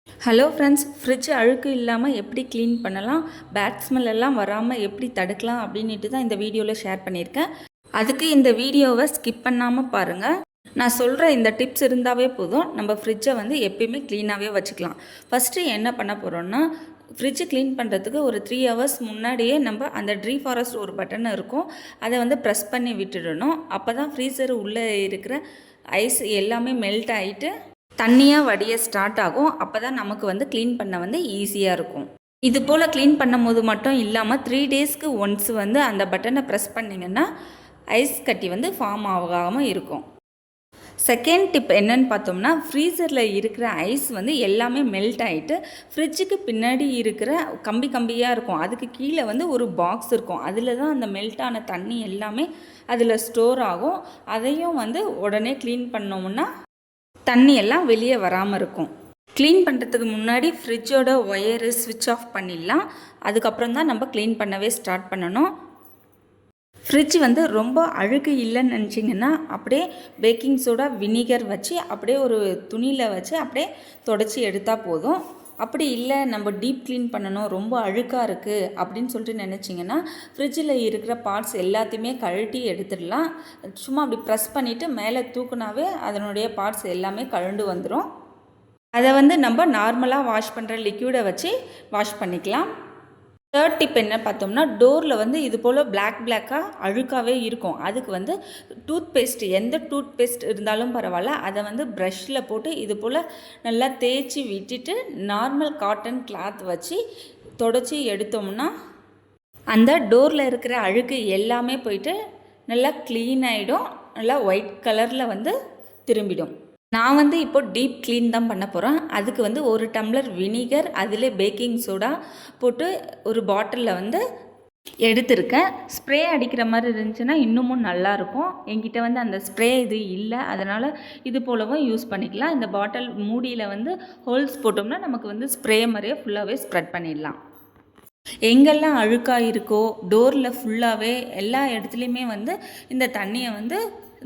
Hello friends, fridge அழுக்கு இல்லாமல் எப்படி க்ளீன் பண்ணலாம், பேட் ஸ்மெல் எல்லாம் வராமல் எப்படி தடுக்கலாம் அப்படின்ட்டு தான் இந்த வீடியோவில் ஷேர் பண்ணியிருக்கேன். அதுக்கு இந்த வீடியோவை ஸ்கிப் பண்ணாமல் பாருங்கள். நான் சொல்கிற இந்த டிப்ஸ் இருந்தாவே போதும், நம்ம ஃப்ரிட்ஜை வந்து எப்பயுமே க்ளீனாகவே வச்சுக்கலாம். ஃபஸ்ட்டு என்ன பண்ண போகிறோன்னா, ஃப்ரிட்ஜை க்ளீன் பண்ணுறதுக்கு ஒரு 3 ஹவர்ஸ் முன்னாடியே நம்ம அந்த டீஃபாரஸ்ட் ஒரு பட்டன் இருக்கும், அதை வந்து ப்ரெஸ் பண்ணி விட்டுடணும். அப்போ தான் ஃப்ரீசர் உள்ளே இருக்கிற ஐஸ் எல்லாமே மெல்ட் ஆகிட்டு தண்ணியாக வடிய ஸ்டார்ட் ஆகும். அப்போ தான் நமக்கு வந்து க்ளீன் பண்ண வந்து ஈஸியாக இருக்கும். இது போல் க்ளீன் பண்ணும் போது மட்டும் இல்லாமல் 3 டேஸ்க்கு ஒன்ஸ் வந்து அந்த பட்டனை ப்ரெஸ் பண்ணிங்கன்னா ஐஸ் கட்டி வந்து ஃபார்ம் ஆகாமல் இருக்கும். செகண்ட் டிப் என்னன்னு பார்த்தோம்னா, ஃப்ரீசரில் இருக்கிற ஐஸ் வந்து எல்லாமே மெல்ட் ஆகிட்டு ஃப்ரிட்ஜுக்கு பின்னாடி இருக்கிற கம்பி கம்பியாக இருக்கும், அதுக்கு கீழே வந்து ஒரு பாக்ஸ் இருக்கும், அதில் தான் அந்த மெல்ட்டான தண்ணி எல்லாமே அதில் ஸ்டோர் ஆகும். அதையும் வந்து உடனே க்ளீன் பண்ணோம்னா தண்ணி எல்லாம் வெளியே வராமல் இருக்கும். க்ளீன் பண்ணுறதுக்கு முன்னாடி ஃப்ரிட்ஜோட ஒயரு ஸ்விட்ச் ஆஃப் பண்ணிடலாம். அதுக்கப்புறம் தான் நம்ம க்ளீன் பண்ணவே ஸ்டார்ட் பண்ணணும். ஃப்ரிட்ஜ் வந்து ரொம்ப அழுக்கு இல்லைன்னு நினச்சிங்கன்னா அப்படியே பேக்கிங் சோடா வினிகர் வச்சு அப்படியே ஒரு துணியில் வச்சு அப்படியே தொடச்சி எடுத்தால் போதும். அப்படி இல்லை நம்ம டீப் க்ளீன் பண்ணணும், ரொம்ப அழுக்காக இருக்குது அப்படின்னு சொல்லிட்டு நினச்சிங்கன்னா ஃப்ரிட்ஜில் இருக்கிற பார்ட்ஸ் எல்லாத்தையுமே கழட்டி எடுத்துடலாம். சும்மா அப்படி ப்ரெஸ் பண்ணிவிட்டு மேலே தூக்குனாவே அதனுடைய பார்ட்ஸ் எல்லாமே கழண்டு வந்துடும். அதை வந்து நம்ம நார்மலாக வாஷ் பண்ணுற லிக்யூடை வச்சு வாஷ் பண்ணிக்கலாம். தேர்ட் டிப் என்ன பார்த்தோம்னா, டோரில் வந்து இது போல் பிளாக்காக அழுக்காகவே இருக்கும். அதுக்கு வந்து டூத்பேஸ்ட், எந்த டூத்பேஸ்ட் இருந்தாலும் பரவாயில்ல, அதை வந்து ப்ரஷ்ஷில் போட்டு இது போல் நல்லா தேய்ச்சி விட்டுட்டு நார்மல் காட்டன் கிளாத் வச்சு தொடச்சி எடுத்தோம்னா அந்த டோரில் இருக்கிற அழுக்கு எல்லாமே போயிட்டு நல்லா க்ளீன் ஆகிடும், நல்லா ஒயிட் கலரில் வந்து திரும்பிடும். நான் வந்து இப்போ டீப் க்ளீன் தான் பண்ண போகிறேன். அதுக்கு வந்து 1 டம்ளர் வினிகர், அதில் பேக்கிங் சோடா போட்டு ஒரு பாட்டிலில் வந்து எடுத்திருக்கேன். ஸ்ப்ரே அடிக்கிற மாதிரி இருந்துச்சுன்னா இன்னமும் நல்லாயிருக்கும். என்கிட்ட வந்து அந்த ஸ்ப்ரே இது இல்லை, அதனால் இது போலவும் யூஸ் பண்ணிக்கலாம். இந்த பாட்டில் மூடியில் வந்து ஹோல்ஸ் போட்டோம்னா நமக்கு வந்து ஸ்ப்ரே மாதிரியே ஃபுல்லாகவே ஸ்ப்ரெட் பண்ணிடலாம். எங்கெல்லாம் அழுக்காக இருக்கோ டோரில் ஃபுல்லாகவே எல்லா இடத்துலையுமே வந்து இந்த தண்ணியை வந்து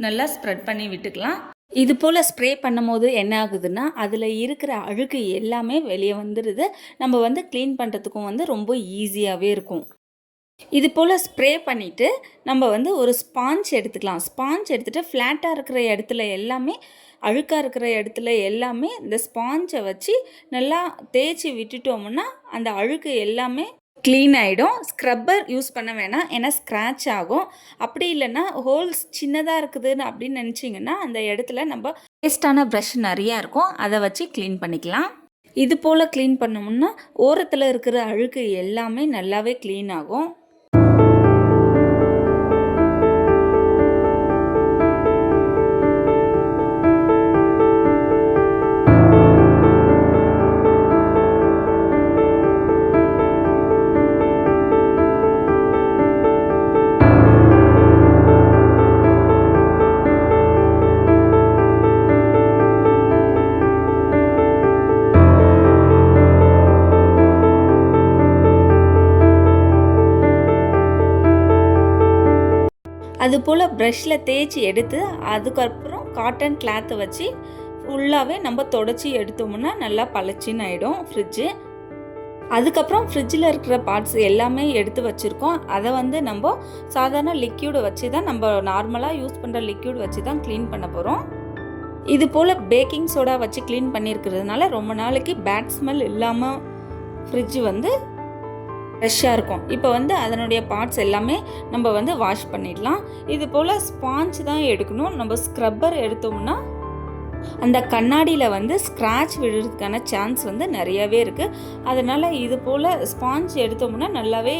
நல்லா ஸ்ப்ரெட் பண்ணி விட்டுக்கலாம். இது போல் ஸ்ப்ரே பண்ணும் போது என்ன ஆகுதுன்னா, அதில் இருக்கிற அழுக்கு எல்லாமே வெளியே வந்துடுது. நம்ம வந்து க்ளீன் பண்ணுறதுக்கும் வந்து ரொம்ப ஈஸியாகவே இருக்கும். இது போல் ஸ்ப்ரே பண்ணிவிட்டு நம்ம வந்து ஒரு ஸ்பாஞ்ச் எடுத்துக்கலாம். ஸ்பாஞ்ச் எடுத்துகிட்டு ஃப்ளாட்டாக இருக்கிற இடத்துல எல்லாமே, அழுக்காக இருக்கிற இடத்துல எல்லாமே இந்த ஸ்பாஞ்சை வச்சு நல்லா தேய்ச்சி விட்டுட்டோம்னா அந்த அழுக்கு எல்லாமே க்ளீன் ஆகிடும். ஸ்க்ரப்பர் யூஸ் பண்ண வேணாம், ஏன்னா ஸ்க்ராட்ச் ஆகும். அப்படி இல்லைன்னா ஹோல்ஸ் சின்னதாக இருக்குதுன்னு அப்படின்னு நினச்சிங்கன்னா அந்த இடத்துல நம்ம வேஸ்டான ப்ரஷ் நிறையா இருக்கும், அதை வச்சு க்ளீன் பண்ணிக்கலாம். இது போல் க்ளீன் பண்ணோம்னா ஓரத்தில் இருக்கிற அழுக்கு எல்லாமே நல்லாவே க்ளீன் ஆகும். அதுபோல் ப்ரஷ்ஷில் தேய்ச்சி எடுத்து அதுக்கப்புறம் காட்டன் கிளாத்தை வச்சு ஃபுல்லாகவே நம்ம தொடச்சி எடுத்தோம்னா நல்லா பளிச்சின்னு ஆகிடும் ஃப்ரிட்ஜு. அதுக்கப்புறம் ஃப்ரிட்ஜில் இருக்கிற பார்ட்ஸ் எல்லாமே எடுத்து வச்சுருக்கோம். அதை வந்து நம்ம சாதாரண லிக்யூடை வச்சு தான், நம்ம நார்மலாக யூஸ் பண்ணுற லிக்யூட் வச்சு தான் க்ளீன் பண்ண போகிறோம். இது போல் பேக்கிங் சோடா வச்சு க்ளீன் பண்ணியிருக்கிறதுனால ரொம்ப நாளைக்கு பேட் ஸ்மெல் இல்லாமல் ஃப்ரிட்ஜு வந்து ஃப்ரெஷ்ஷாக இருக்கும். இப்போ வந்து அதனுடைய பார்ட்ஸ் எல்லாமே நம்ம வந்து வாஷ் பண்ணிடலாம். இது போல் ஸ்பாஞ்ச் தான் எடுக்கணும். நம்ம ஸ்க்ரப்பர் எடுத்தோம்னா அந்த கண்ணாடியில் வந்து ஸ்க்ராட்ச் விழுறதுக்கான சான்ஸ் வந்து நிறையவே இருக்குது. அதனால் இது போல் ஸ்பாஞ்ச் எடுத்தோம்னா நல்லாவே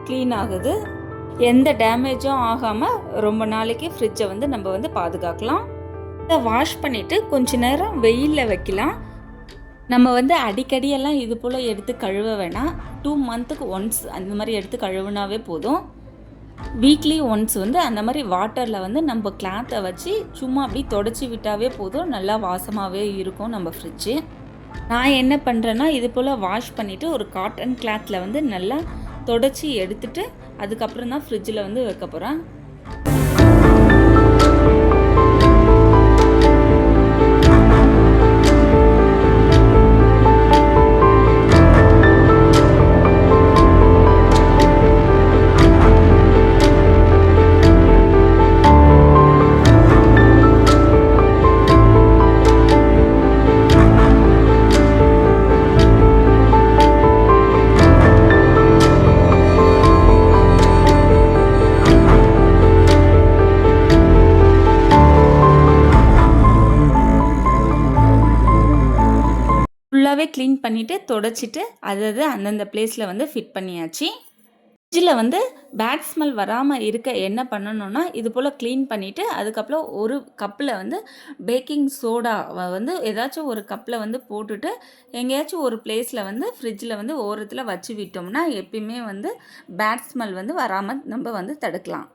க்ளீன் ஆகுது. எந்த டேமேஜும் ஆகாமல் ரொம்ப நாளைக்கு ஃப்ரிட்ஜை வந்து நம்ம வந்து பாதுகாக்கலாம். இதை வாஷ் பண்ணிவிட்டு கொஞ்ச நேரம் வெயிலில் வைக்கலாம். நம்ம வந்து அடிக்கடியெல்லாம் இது போல் எடுத்து கழுவ வேணாம். 2 மந்த்துக்கு ஒன்ஸ் அந்த மாதிரி எடுத்து கழுவுனாவே போதும். வீக்லி ஒன்ஸ் வந்து அந்த மாதிரி வாட்டரில் வந்து நம்ம கிளாத்தை வச்சு சும்மா அப்படி தொடச்சி விட்டாவே போதும், நல்லா வாசமாகவே இருக்கும் நம்ம ஃப்ரிட்ஜு. நான் என்ன பண்ணுறேன்னா, இது போல் வாஷ் பண்ணிவிட்டு ஒரு காட்டன் கிளாத்தில் வந்து நல்லா தொடச்சி எடுத்துகிட்டு அதுக்கப்புறம் தான் ஃப்ரிட்ஜில் வந்து வைக்க போகிறேன். ஃபுல்லாகவே க்ளீன் பண்ணிவிட்டு தொடச்சிட்டு அதாவது அந்தந்த பிளேஸில் வந்து ஃபிட் பண்ணியாச்சு. ஃப்ரிட்ஜில் வந்து பேட் ஸ்மெல் வராமல் இருக்க என்ன பண்ணணுன்னா இது போல் க்ளீன் பண்ணிவிட்டு அதுக்கப்புறம் ஒரு கப்பில் வந்து பேக்கிங் சோடா வந்து ஏதாச்சும் ஒரு கப்பில் வந்து போட்டுட்டு எங்கேயாச்சும் ஒரு பிளேஸில் வந்து ஃப்ரிட்ஜில் வந்து ஓரத்தில் வச்சு விட்டோம்னா எப்பயுமே வந்து பேட் ஸ்மெல் வந்து வராமல் நம்ம வந்து தடுக்கலாம்.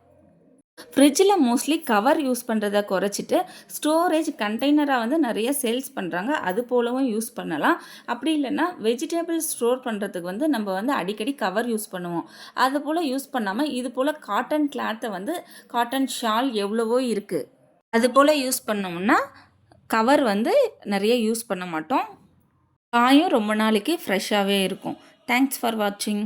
ஃப்ரிட்ஜில் மோஸ்ட்லி கவர் யூஸ் பண்ணுறத குறைச்சிட்டு ஸ்டோரேஜ் கண்டெய்னராக வந்து நிறைய சேல்ஸ் பண்ணுறாங்க, அது போலவும் யூஸ் பண்ணலாம். அப்படி இல்லைன்னா வெஜிடபிள் ஸ்டோர் பண்ணுறதுக்கு வந்து நம்ம வந்து அடிக்கடி கவர் யூஸ் பண்ணுவோம், அது போல் யூஸ் பண்ணாமல் இது போல் காட்டன் கிளாத்தை வந்து காட்டன் ஷால் எவ்வளவோ இருக்குது, அது போல் யூஸ் பண்ணோம்னா கவர் வந்து நிறைய யூஸ் பண்ண மாட்டோம், காயும் ரொம்ப நாளைக்கு ஃப்ரெஷ்ஷாகவே இருக்கும். தேங்க்ஸ் ஃபார் வாட்சிங்.